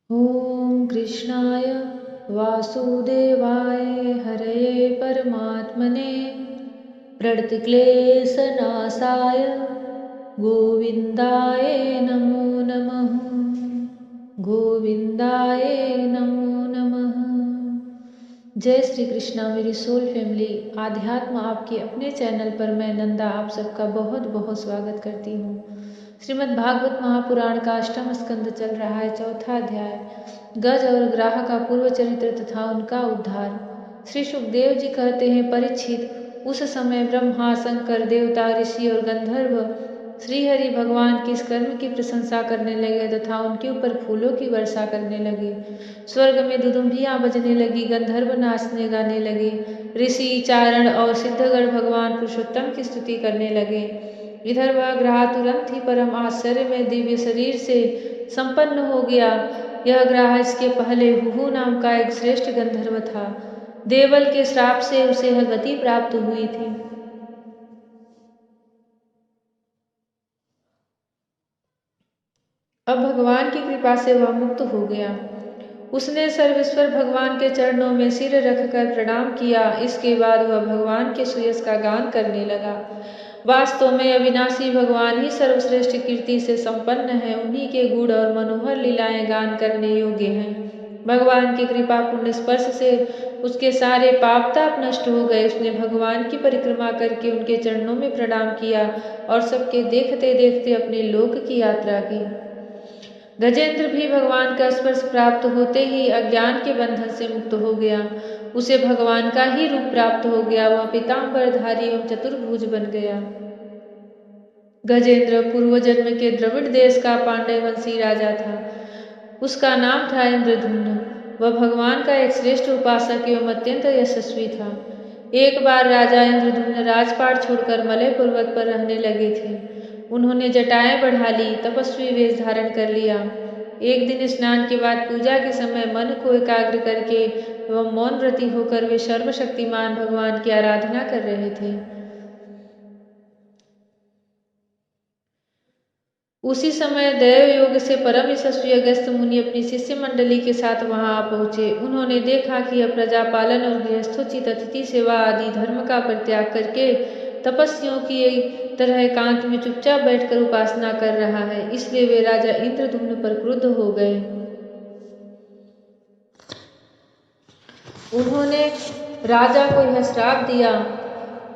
ॐ कृष्णाय वासुदेवाय हरये परमात्मने प्रणतक्लेशनाशाय गोविन्दाय नमो नमः। गोविन्दाय नमो नमः। जय श्री कृष्णा मेरी सोल फैमिली। आध्यात्म आपके अपने चैनल पर मैं नंदा आप सबका बहुत बहुत स्वागत करती हूँ। श्रीमद् भागवत महापुराण का अष्टम स्कंद चल रहा है। चौथा अध्याय गज और ग्राह का पूर्व चरित्र तथा उनका उद्धार। श्री सुखदेव जी कहते हैं, परीक्षित, उस समय ब्रह्मा, शंकर, देवता, ऋषि और गंधर्व श्रीहरि भगवान के इस कर्म की प्रशंसा करने लगे तथा उनके ऊपर फूलों की वर्षा करने लगे। स्वर्ग में दुदुम्बियां बजने लगी, गंधर्व नाचने गाने लगे, ऋषि, चारण और सिद्धगण भगवान पुरुषोत्तम की स्तुति करने लगे। इधर वह ग्राह तुरंत ही परम आश्चर्य में दिव्य शरीर से संपन्न हो गया। यह ग्राह इसके पहले हुहु नाम का एक श्रेष्ठ गंधर्व था। देवल के श्राप से उसे यह गति प्राप्त हुई थी। अब भगवान की कृपा से वह मुक्त हो गया। उसने सर्वेश्वर भगवान के चरणों में सिर रखकर प्रणाम किया। इसके बाद वह भगवान के सुयश का गान करने लगा। वास्तव में अविनाशी भगवान ही सर्वश्रेष्ठ कीर्ति से संपन्न है। उन्हीं के गुण और मनोहर लीलाएं गान करने योग्य हैं। भगवान की कृपा पुण्य स्पर्श से उसके सारे पाप ताप नष्ट हो गए। उसने भगवान की परिक्रमा करके उनके चरणों में प्रणाम किया और सबके देखते देखते अपने लोक की यात्रा की। गजेंद्र भी भगवान का स्पर्श प्राप्त होते ही अज्ञान के बंधन से मुक्त हो गया। उसे भगवान का ही रूप प्राप्त हो गया। वह पीताम्बरधारी एवं चतुर्भुज बन गया। गजेंद्र पूर्व जन्म के द्रविड़ देश का पांडव वंशी राजा था। उसका नाम था इंद्रधुम्न। वह भगवान का एक श्रेष्ठ उपासक एवं अत्यंत यशस्वी था। एक बार राजा इंद्रधुम्न राजपाट छोड़कर मलय पर्वत पर रहने लगे थे। उन्होंने जटाएं बढ़ा ली, तपस्वी वेश धारण कर लिया। एक दिन स्नान के बाद पूजा के समय मन को एकाग्र करके एवं मौन व्रती होकर वे सर्वशक्तिमान भगवान की आराधना कर रहे थे। उसी समय दैव योग से परम यशस्वी अगस्त्य मुनि अपनी शिष्य मंडली के साथ वहां आ पहुंचे। उन्होंने देखा कि यह प्रजा पालन और गृहस्थोचित अतिथि सेवा आदि धर्म का परित्याग करके तपस्वियों की तरह एकांत में चुपचाप बैठकर उपासना कर रहा है। इसलिए वे राजा इंद्रदुम्न पर क्रुद्ध हो गए। उन्होंने राजा को यह श्राप दिया,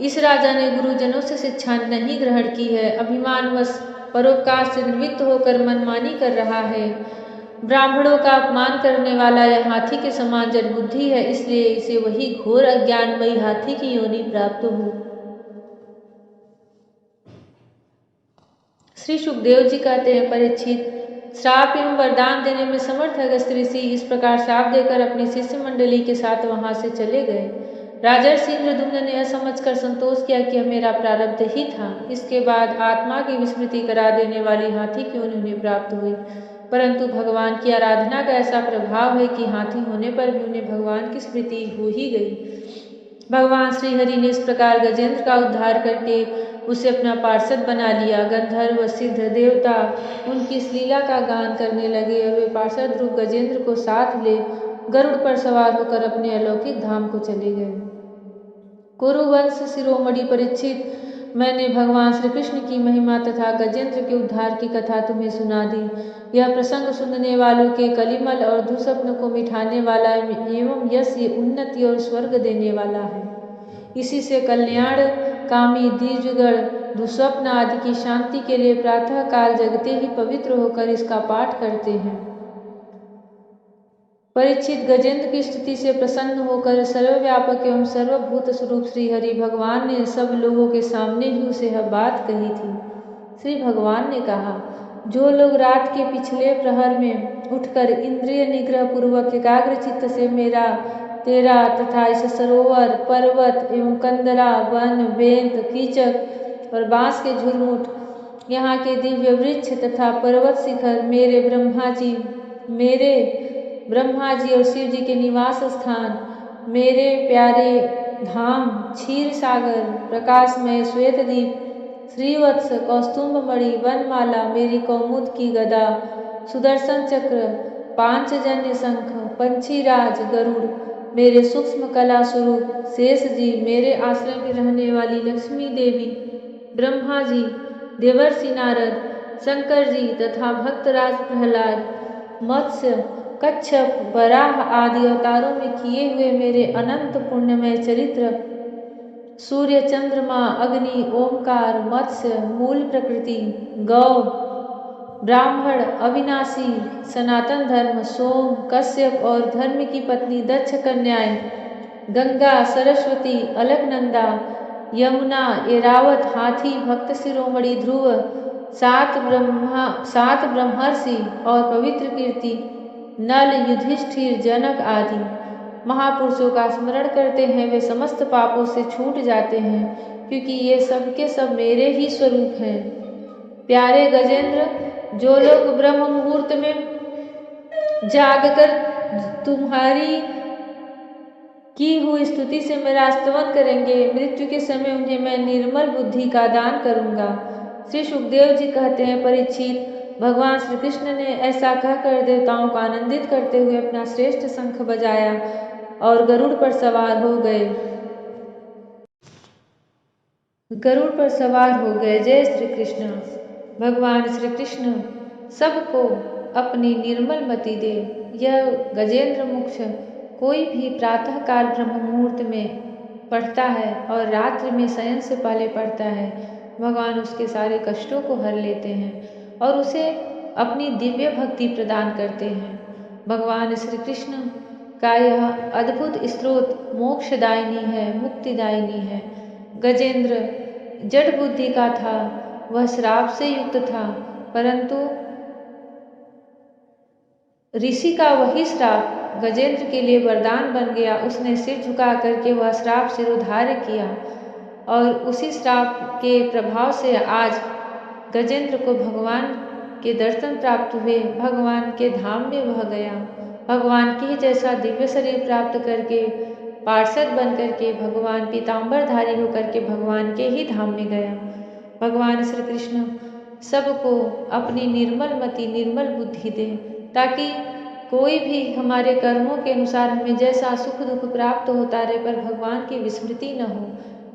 इस राजा ने गुरुजनों से शिक्षा नहीं ग्रहण की है, अभिमानवश परोपकार से निवृत्त होकर मनमानी कर रहा है। ब्राह्मणों का अपमान करने वाला यह हाथी के समान जड़बुद्धि है, इसलिए इसे वही घोर अज्ञानमयी हाथी की योनि प्राप्त हो। श्री सुखदेव जी कहते हैं, परीक्षित, श्राप एवं वरदान देने में समर्थ अगस्त्य ऋषि इस प्रकार श्राप देकर अपनी शिष्य मंडली के साथ वहां से चले गए। राजर्षि इंद्रदुम्न ने यह समझकर संतोष किया कि यह मेरा प्रारब्ध ही था। इसके बाद आत्मा की विस्मृति करा देने वाली हाथी की योनि उन्हें प्राप्त हुई। परंतु भगवान की आराधना का ऐसा प्रभाव है कि हाथी होने पर भी उन्हें भगवान की स्मृति हो ही गई। भगवान श्रीहरि ने इस प्रकार गजेंद्र का उद्धार करके उसे अपना पार्षद बना लिया। गंधर्व, सिद्ध, देवता उनकी इस लीला का गान करने लगे और वे पार्षद रूप गजेंद्र को साथ ले गरुड़ पर सवार होकर अपने अलौकिक धाम को चले गए। कुरुवंश शिरोमणि परीक्षित, मैंने भगवान श्री कृष्ण की महिमा तथा गजेंद्र के उद्धार की कथा तुम्हें सुना दी। यह प्रसंग सुनने वालों के कलिमल और दुस्वप्न को मिटाने वाला एवं यश, उन्नति और स्वर्ग देने वाला है। इसी से कल्याण कामी दीर्घगण दुस्वप्न आदि की शांति के लिए प्रातः काल जगते ही पवित्र होकर इसका पाठ करते हैं। परीक्षित, गजेंद्र की स्तुति से प्रसन्न होकर सर्वव्यापक एवं सर्वभूत स्वरूप श्री हरि भगवान ने सब लोगों के सामने ही उसे यह बात कही थी। श्री भगवान ने कहा, जो लोग रात के पिछले प्रहर में उठकर इंद्रिय निग्रह पूर्वक एकाग्र चित्त से मेरा, तेरा तथा इस सरोवर, पर्वत एवं कंदरा, वन, बेंत, कीचक और बांस के झुरमुट, यहाँ के दिव्य वृक्ष तथा पर्वत शिखर, मेरे ब्रह्मा जी और शिव जी के निवास स्थान, मेरे प्यारे धाम, क्षीर सागर, प्रकाशमय श्वेतदीप, श्रीवत्स, कौस्तुभ मणि, वनमाला, मेरी कौमुद की गदा, सुदर्शन चक्र, पांचजन्य शंख, पंछीराज गरुड़, मेरे सूक्ष्म कला स्वरूप शेष जी, मेरे आश्रम में रहने वाली लक्ष्मी देवी, ब्रह्मा जी, देवर्षि नारद, शंकर जी तथा भक्तराज प्रहलाद, मत्स्य, कच्छप, वराह आदि अवतारों में किए हुए मेरे अनंत पुण्यमय चरित्र, सूर्य, चंद्रमा, अग्नि, ओमकार, मत्स्य, मूल प्रकृति, गौ, ब्राह्मण, अविनाशी, सनातन धर्म, सोम, कश्यप और धर्म की पत्नी दक्ष कन्याएं, गंगा, सरस्वती, अलकनंदा, यमुना, एरावत, हाथी, भक्त शिरोमणि, ध्रुव, सात ब्रह्मर्षि और पवित्र कीर्ति, नल, युधिष्ठिर, जनक आदि महापुरुषों का स्मरण करते हैं वे समस्त पापों से छूट जाते हैं, क्योंकि ये सब के सब मेरे ही स्वरूप हैं। प्यारे गजेंद्र, जो लोग ब्रह्म मुहूर्त में जागकर तुम्हारी की हुई स्तुति से मेरा स्तवन करेंगे, मृत्यु के समय उन्हें मैं निर्मल बुद्धि का दान करूंगा। श्री सुखदेव जी कहते हैं, परीक्षित, भगवान श्री कृष्ण ने ऐसा कहकर देवताओं को आनंदित करते हुए अपना श्रेष्ठ शंख बजाया और गरुड़ पर सवार हो गए। जय श्री कृष्ण। भगवान श्री कृष्ण सबको अपनी निर्मल मति दे। यह गजेंद्र मोक्ष कोई भी प्रातःकाल ब्रह्म मुहूर्त में पढ़ता है और रात्रि में शयन से पहले पढ़ता है, भगवान उसके सारे कष्टों को हर लेते हैं और उसे अपनी दिव्य भक्ति प्रदान करते हैं। भगवान श्री कृष्ण का यह अद्भुत स्रोत मोक्षदायिनी है, मुक्तिदायिनी है। गजेंद्र जड़ बुद्धि का था, वह श्राप से युक्त था, परंतु ऋषि का वही श्राप गजेंद्र के लिए वरदान बन गया। उसने सिर झुका करके वह श्राप सिरोधार्य किया और उसी श्राप के प्रभाव से आज गजेंद्र को भगवान के दर्शन प्राप्त हुए, भगवान के धाम में वह गया, भगवान के ही जैसा दिव्य शरीर प्राप्त करके पार्षद बन करके भगवान पीताम्बरधारी होकर के भगवान के ही धाम में गया। भगवान श्री कृष्ण सबको अपनी निर्मल मति, निर्मल बुद्धि दे, ताकि कोई भी हमारे कर्मों के अनुसार हमें जैसा सुख दुख प्राप्त होता रहे पर भगवान की विस्मृति न हो।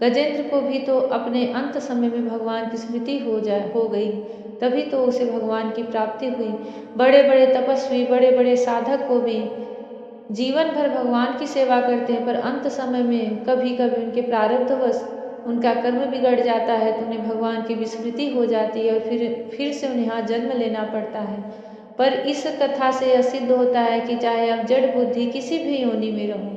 गजेंद्र को भी तो अपने अंत समय में भगवान की स्मृति हो गई, तभी तो उसे भगवान की प्राप्ति हुई। बड़े बड़े तपस्वी, बड़े बड़े साधक को भी जीवन भर भगवान की सेवा करते हैं, पर अंत समय में कभी कभी उनके प्रारब्धवश उनका कर्म बिगड़ जाता है तो उन्हें भगवान की विस्मृति हो जाती है और फिर से उन्हें यहाँ जन्म लेना पड़ता है। पर इस कथा से यह सिद्ध होता है कि चाहे आप जड़ बुद्धि किसी भी योनि में रहो,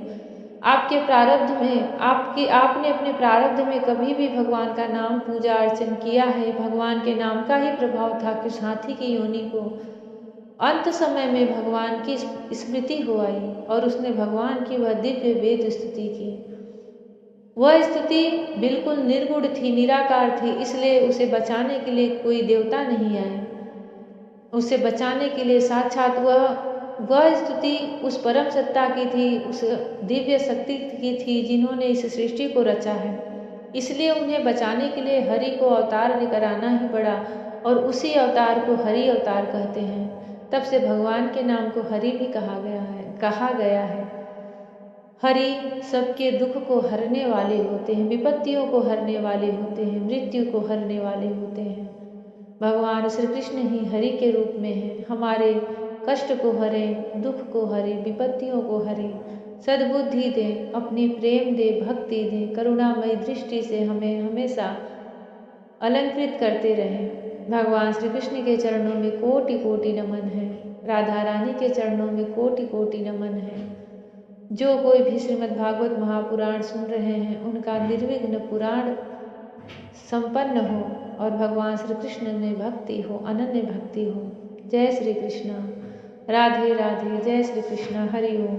आपके प्रारब्ध में आपने अपने प्रारब्ध में कभी भी भगवान का नाम पूजा अर्चन किया है, भगवान के नाम का ही प्रभाव था कि उस हाथी की योनि को अंत समय में भगवान की स्मृति हो आई और उसने भगवान की वह दिव्य वेद स्तुति की। वह स्तुति बिल्कुल निर्गुण थी, निराकार थी, इसलिए उसे बचाने के लिए कोई देवता नहीं आए। उसे बचाने के लिए साक्षात वह स्तुति उस परम सत्ता की थी, उस दिव्य शक्ति की थी जिन्होंने इस सृष्टि को रचा है। इसलिए उन्हें बचाने के लिए हरि को अवतार लेकर आना ही पड़ा और उसी अवतार को हरि अवतार कहते हैं। तब से भगवान के नाम को हरि भी कहा गया है। हरि सबके दुख को हरने वाले होते हैं, विपत्तियों को हरने वाले होते हैं, मृत्यु को हरने वाले होते हैं। भगवान श्री कृष्ण ही हरि के रूप में हैं, हमारे कष्ट को हरे, दुख को हरे, विपत्तियों को हरे, सद्बुद्धि दे, अपनी प्रेम दे, भक्ति दे, करुणामयी दृष्टि से हमें हमेशा अलंकृत करते रहे। भगवान श्री कृष्ण के चरणों में कोटि कोटि नमन है, राधा रानी के चरणों में कोटि कोटि नमन है। जो कोई भी श्रीमद् भागवत महापुराण सुन रहे हैं उनका निर्विघ्न पुराण संपन्न हो और भगवान श्री कृष्ण में भक्ति हो, अनन्य भक्ति हो। जय श्री कृष्ण, राधे राधे, जय श्री कृष्ण, हरि ओम।